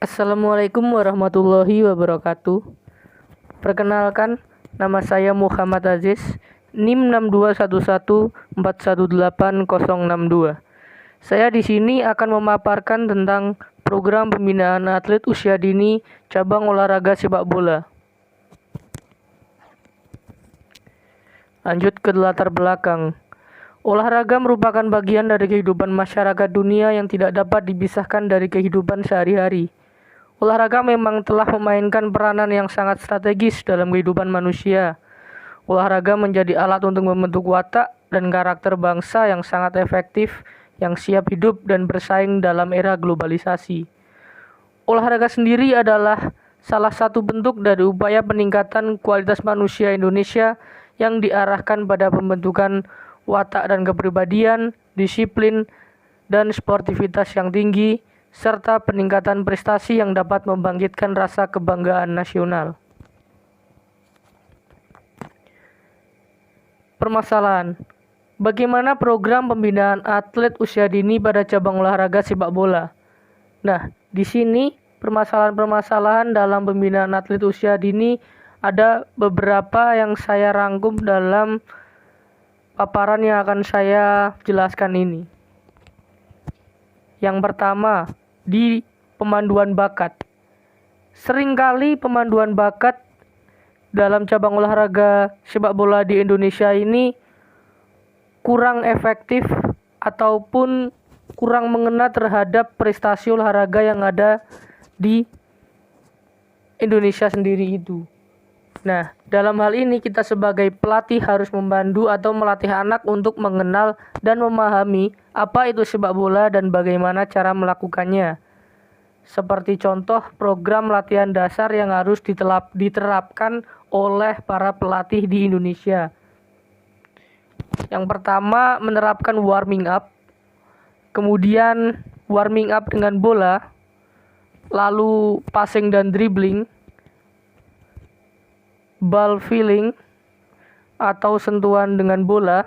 Assalamualaikum warahmatullahi wabarakatuh. Perkenalkan, nama saya Muhammad Aziz, NIM 6211418062. Saya di sini akan memaparkan tentang program pembinaan atlet usia dini cabang olahraga sepak bola. Lanjut ke latar belakang. Olahraga merupakan bagian dari kehidupan masyarakat dunia yang tidak dapat dipisahkan dari kehidupan sehari-hari. Olahraga memang telah memainkan peranan yang sangat strategis dalam kehidupan manusia. Olahraga menjadi alat untuk membentuk watak dan karakter bangsa yang sangat efektif, yang siap hidup dan bersaing dalam era globalisasi. Olahraga sendiri adalah salah satu bentuk dari upaya peningkatan kualitas manusia Indonesia yang diarahkan pada pembentukan watak dan kepribadian, disiplin, dan sportivitas yang tinggi, serta peningkatan prestasi yang dapat membangkitkan rasa kebanggaan nasional. Permasalahan: bagaimana program pembinaan atlet usia dini pada cabang olahraga sepak bola? Nah, di sini permasalahan-permasalahan dalam pembinaan atlet usia dini ada beberapa yang saya rangkum dalam paparan yang akan saya jelaskan ini. Yang pertama, di pemanduan bakat. Seringkali pemanduan bakat dalam cabang olahraga sepak bola di Indonesia ini kurang efektif ataupun kurang mengena terhadap prestasi olahraga yang ada di Indonesia sendiri itu. Nah, dalam hal ini kita sebagai pelatih harus membantu atau melatih anak untuk mengenal dan memahami apa itu sepak bola dan bagaimana cara melakukannya. Seperti contoh program latihan dasar yang harus diterapkan oleh para pelatih di Indonesia. Yang pertama, menerapkan warming up, kemudian warming up dengan bola, lalu passing dan dribbling, ball feeling atau sentuhan dengan bola,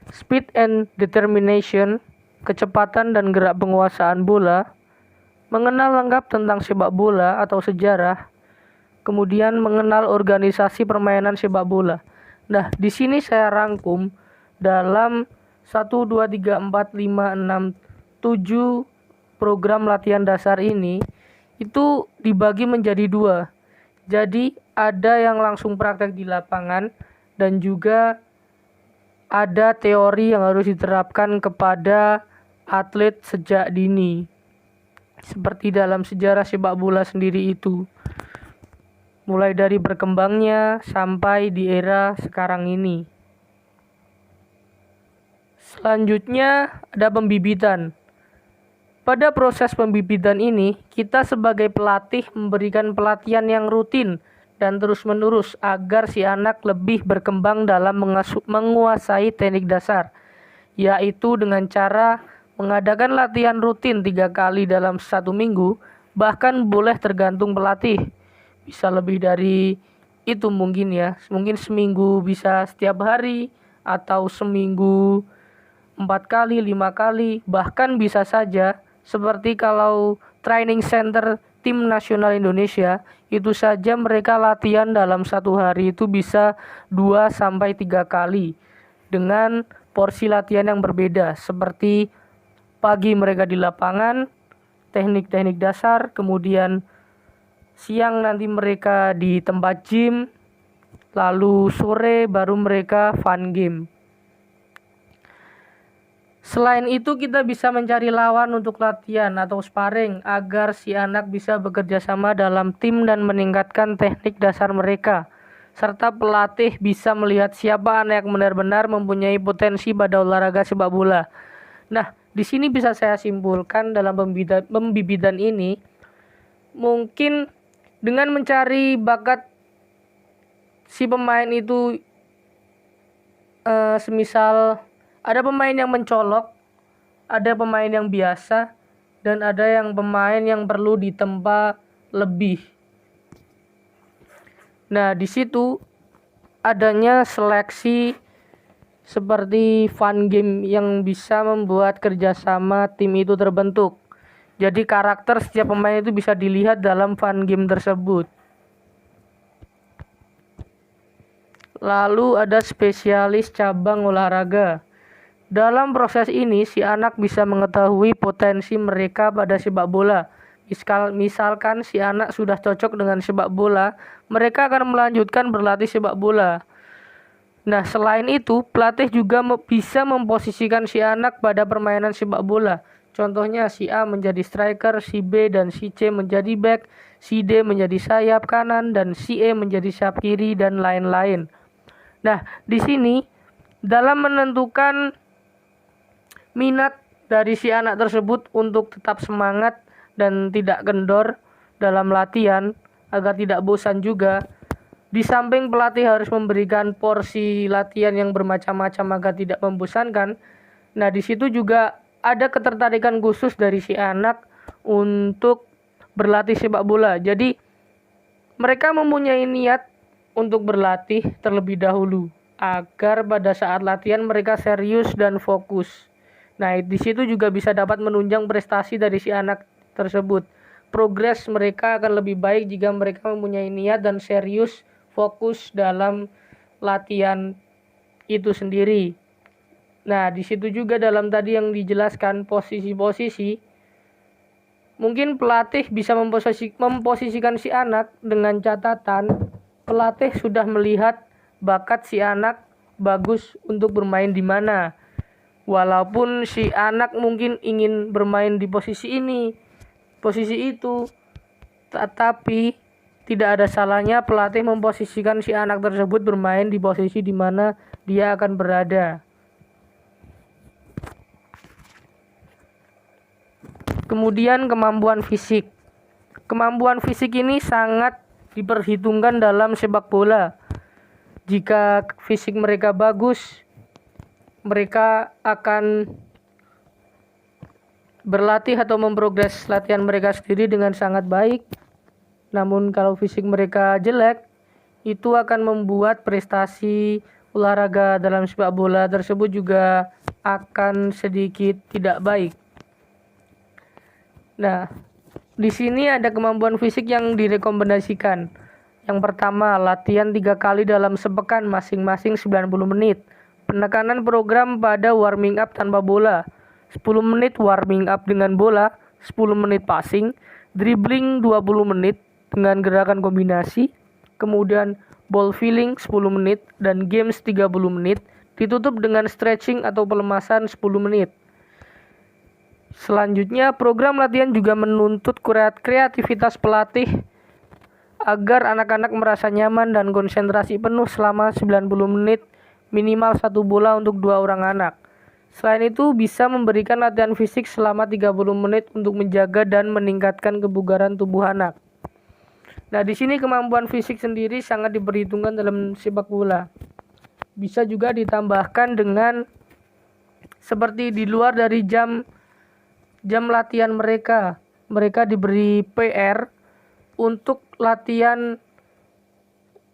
speed and determination, kecepatan dan gerak penguasaan bola, mengenal lengkap tentang sepak bola atau sejarah, kemudian mengenal organisasi permainan sepak bola. Nah, di sini saya rangkum dalam 1, 2, 3, 4, 5, 6, 7 program latihan dasar ini itu dibagi menjadi 2. Jadi ada yang langsung praktek di lapangan dan juga ada teori yang harus diterapkan kepada atlet sejak dini. Seperti dalam sejarah sepak bola sendiri itu. Mulai dari berkembangnya sampai di era sekarang ini. Selanjutnya ada pembibitan. Pada proses pembibitan ini, kita sebagai pelatih memberikan pelatihan yang rutin dan terus-menerus agar si anak lebih berkembang dalam menguasai teknik dasar, yaitu dengan cara mengadakan latihan rutin 3 kali dalam 1 minggu, bahkan boleh tergantung pelatih. Bisa lebih dari itu mungkin ya, mungkin seminggu bisa setiap hari, atau seminggu 4 kali, 5 kali, bahkan bisa saja seperti kalau training center tim nasional Indonesia, itu saja mereka latihan dalam 1 hari itu bisa 2-3 kali dengan porsi latihan yang berbeda, seperti pagi mereka di lapangan, teknik-teknik dasar, kemudian siang nanti mereka di tempat gym, lalu sore baru mereka fun game. Selain itu kita bisa mencari lawan untuk latihan atau sparring agar si anak bisa bekerja sama dalam tim dan meningkatkan teknik dasar mereka. Serta pelatih bisa melihat siapa anak yang benar-benar mempunyai potensi pada olahraga sepak bola. Nah, di sini bisa saya simpulkan dalam pembibitan ini, mungkin dengan mencari bakat si pemain itu, semisal ada pemain yang mencolok, ada pemain yang biasa, dan ada yang pemain yang perlu ditempa lebih. Nah, di situ adanya seleksi seperti fun game yang bisa membuat kerjasama tim itu terbentuk. Jadi karakter setiap pemain itu bisa dilihat dalam fun game tersebut. Lalu ada spesialis cabang olahraga. Dalam proses ini, si anak bisa mengetahui potensi mereka pada sepak bola. Misalkan si anak sudah cocok dengan sepak bola, mereka akan melanjutkan berlatih sepak bola. Nah, selain itu, pelatih juga bisa memposisikan si anak pada permainan sepak bola. Contohnya, si A menjadi striker, si B dan si C menjadi back, si D menjadi sayap kanan, dan si E menjadi sayap kiri, dan lain-lain. Nah, di sini dalam menentukan minat dari si anak tersebut untuk tetap semangat dan tidak kendor dalam latihan agar tidak bosan juga. Di samping pelatih harus memberikan porsi latihan yang bermacam-macam agar tidak membosankan. Nah, di situ juga ada ketertarikan khusus dari si anak untuk berlatih sepak bola. Jadi mereka mempunyai niat untuk berlatih terlebih dahulu agar pada saat latihan mereka serius dan fokus. Nah, di situ juga bisa dapat menunjang prestasi dari si anak tersebut. Progres mereka akan lebih baik jika mereka mempunyai niat dan serius fokus dalam latihan itu sendiri. Nah, di situ juga dalam tadi yang dijelaskan posisi-posisi, mungkin pelatih bisa memposisikan si anak dengan catatan pelatih sudah melihat bakat si anak bagus untuk bermain di mana. Walaupun si anak mungkin ingin bermain di posisi ini, posisi itu, tetapi tidak ada salahnya pelatih memposisikan si anak tersebut bermain di posisi di mana dia akan berada. Kemudian kemampuan fisik. Kemampuan fisik ini sangat diperhitungkan dalam sepak bola. Jika fisik mereka bagus, mereka akan berlatih atau memprogres latihan mereka sendiri dengan sangat baik. Namun kalau fisik mereka jelek, itu akan membuat prestasi olahraga dalam sepak bola tersebut juga akan sedikit tidak baik. Nah, di sini ada kemampuan fisik yang direkomendasikan. Yang pertama, latihan 3 kali dalam sepekan masing-masing 90 menit. Penekanan program pada warming up tanpa bola, 10 menit warming up dengan bola, 10 menit passing, dribbling 20 menit dengan gerakan kombinasi, kemudian ball feeling 10 menit, dan games 30 menit, ditutup dengan stretching atau pelemasan 10 menit. Selanjutnya, program latihan juga menuntut kreativitas pelatih agar anak-anak merasa nyaman dan konsentrasi penuh selama 90 menit, minimal 1 bola untuk 2 orang anak. Selain itu, bisa memberikan latihan fisik selama 30 menit untuk menjaga dan meningkatkan kebugaran tubuh anak. Nah, di sini kemampuan fisik sendiri sangat diperhitungkan dalam sepak bola. Bisa juga ditambahkan dengan seperti di luar dari jam latihan mereka. Mereka diberi PR untuk latihan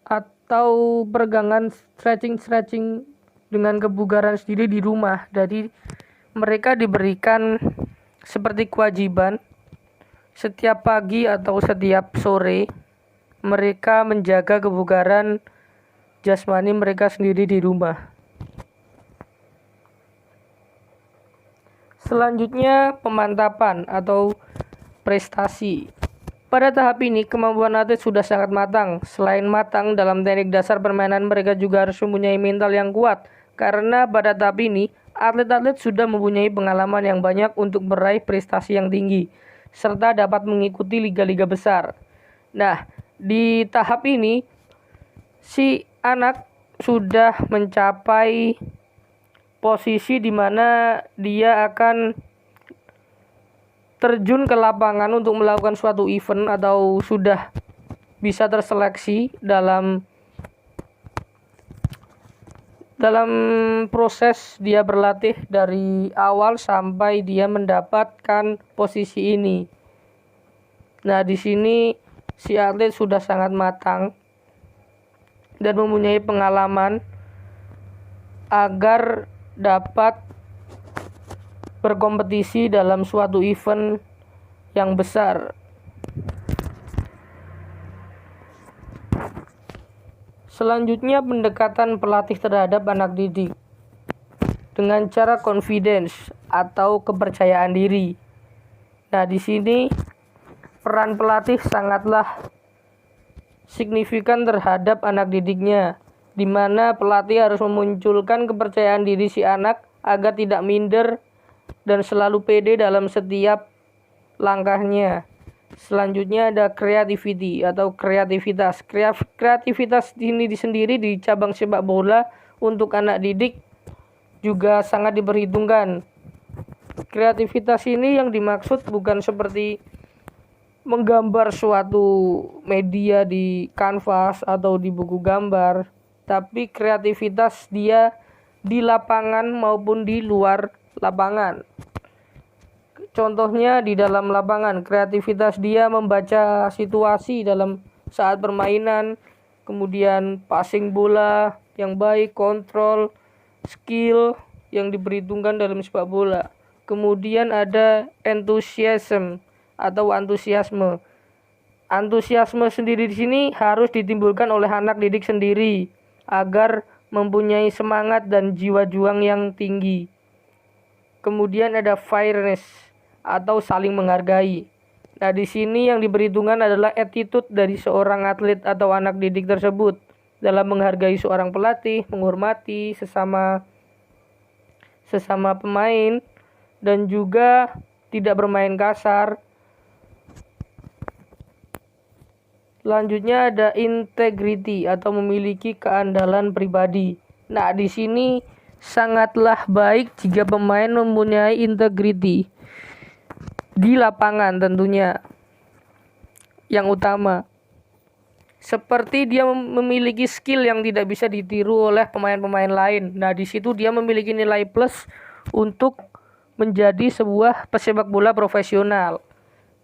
atau peregangan stretching dengan kebugaran sendiri di rumah. Jadi mereka diberikan seperti kewajiban setiap pagi atau setiap sore mereka menjaga kebugaran jasmani mereka sendiri di rumah. Selanjutnya, pemantapan atau prestasi. Pada tahap ini, kemampuan atlet sudah sangat matang. Selain matang dalam teknik dasar permainan, mereka juga harus mempunyai mental yang kuat. Karena pada tahap ini, atlet-atlet sudah mempunyai pengalaman yang banyak untuk meraih prestasi yang tinggi, serta dapat mengikuti liga-liga besar. Nah, di tahap ini, si anak sudah mencapai posisi di mana dia akan terjun ke lapangan untuk melakukan suatu event atau sudah bisa terseleksi dalam proses dia berlatih dari awal sampai dia mendapatkan posisi ini. Nah, di sini si atlet sudah sangat matang dan mempunyai pengalaman agar dapat berkompetisi dalam suatu event yang besar. Selanjutnya, pendekatan pelatih terhadap anak didik dengan cara confidence atau kepercayaan diri. Nah, di sini peran pelatih sangatlah signifikan terhadap anak didiknya, di mana pelatih harus memunculkan kepercayaan diri si anak agar tidak minder dan selalu pede dalam setiap langkahnya. Selanjutnya ada creativity atau kreativitas. Kreativitas ini sendiri di cabang sepak bola untuk anak didik juga sangat diperhitungkan. Kreativitas ini yang dimaksud bukan seperti menggambar suatu media di kanvas atau di buku gambar, tapi kreativitas dia di lapangan maupun di luar lapangan. Contohnya di dalam lapangan, kreativitas dia membaca situasi dalam saat permainan, kemudian passing bola yang baik, kontrol, skill yang diperhitungkan dalam sepak bola. Kemudian ada enthusiasm atau antusiasme. Antusiasme sendiri di sini harus ditimbulkan oleh anak didik sendiri agar mempunyai semangat dan jiwa juang yang tinggi. Kemudian ada fairness atau saling menghargai. Nah, di sini yang diperhitungkan adalah attitude dari seorang atlet atau anak didik tersebut dalam menghargai seorang pelatih, menghormati sesama pemain, dan juga tidak bermain kasar. Selanjutnya ada integrity atau memiliki keandalan pribadi. Nah, di sini sangatlah baik jika pemain mempunyai integrity di lapangan tentunya. Yang utama, seperti dia memiliki skill yang tidak bisa ditiru oleh pemain-pemain lain. Nah, di situ dia memiliki nilai plus untuk menjadi sebuah pesepak bola profesional.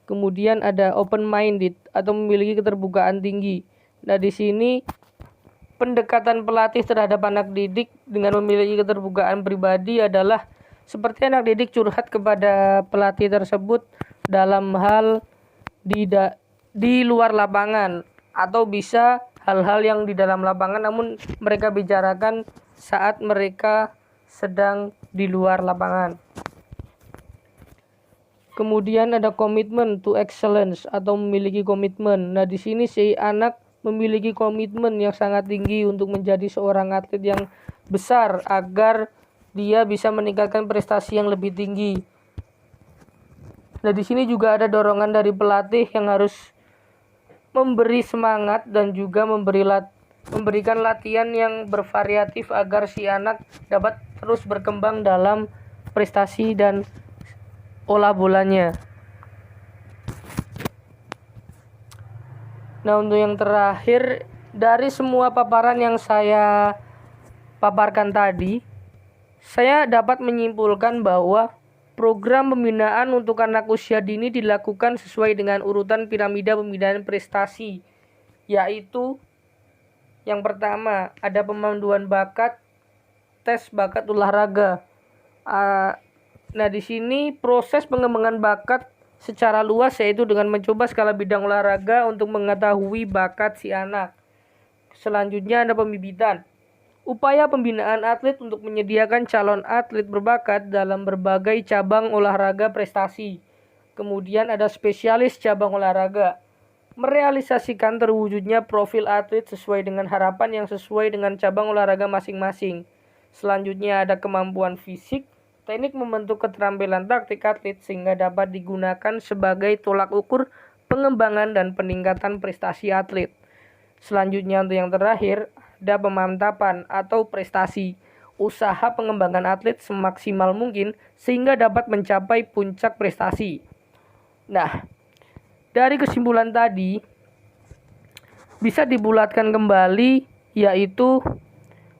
Kemudian ada open minded atau memiliki keterbukaan tinggi. Nah, di sini pendekatan pelatih terhadap anak didik dengan memiliki keterbukaan pribadi adalah seperti anak didik curhat kepada pelatih tersebut dalam hal di luar lapangan, atau bisa hal-hal yang di dalam lapangan namun mereka bicarakan saat mereka sedang di luar lapangan. Kemudian ada komitmen to excellence atau memiliki komitmen. Nah, di sini si anak memiliki komitmen yang sangat tinggi untuk menjadi seorang atlet yang besar agar dia bisa meningkatkan prestasi yang lebih tinggi. Nah, di sini juga ada dorongan dari pelatih yang harus memberi semangat dan juga memberikan latihan yang bervariatif agar si anak dapat terus berkembang dalam prestasi dan olah bolanya. Nah, untuk yang terakhir, dari semua paparan yang saya paparkan tadi, saya dapat menyimpulkan bahwa program pembinaan untuk anak usia dini dilakukan sesuai dengan urutan piramida pembinaan prestasi, yaitu yang pertama ada pemanduan bakat, tes bakat olahraga. Nah, di sini proses pengembangan bakat secara luas yaitu dengan mencoba skala bidang olahraga untuk mengetahui bakat si anak. Selanjutnya ada pembibitan. Upaya pembinaan atlet untuk menyediakan calon atlet berbakat dalam berbagai cabang olahraga prestasi. Kemudian ada spesialis cabang olahraga. Merealisasikan terwujudnya profil atlet sesuai dengan harapan yang sesuai dengan cabang olahraga masing-masing. Selanjutnya ada kemampuan fisik, teknik membentuk keterampilan taktik atlet sehingga dapat digunakan sebagai tolak ukur pengembangan dan peningkatan prestasi atlet. Selanjutnya untuk yang terakhir, ada pemantapan atau prestasi, usaha pengembangan atlet semaksimal mungkin sehingga dapat mencapai puncak prestasi. Nah, dari kesimpulan tadi bisa dibulatkan kembali, yaitu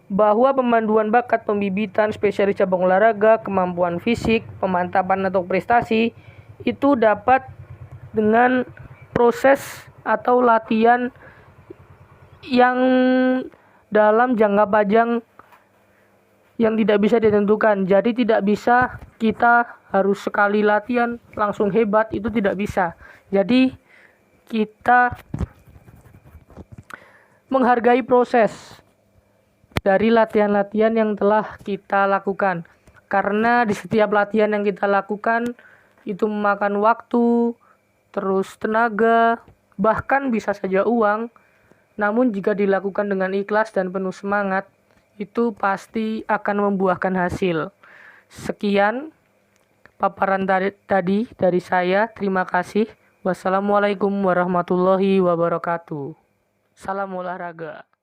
bahwa pemanduan bakat, pembibitan, spesialis cabang olahraga, kemampuan fisik, pemantapan atau prestasi itu dapat dengan proses atau latihan yang dalam jangka panjang yang tidak bisa ditentukan. Jadi tidak bisa kita harus sekali latihan langsung hebat, itu tidak bisa. Jadi kita menghargai proses dari latihan-latihan yang telah kita lakukan. Karena di setiap latihan yang kita lakukan itu memakan waktu, terus tenaga, bahkan bisa saja uang. Namun jika dilakukan dengan ikhlas dan penuh semangat, itu pasti akan membuahkan hasil. Sekian paparan tadi dari saya. Terima kasih. Wassalamualaikum warahmatullahi wabarakatuh. Salam olahraga.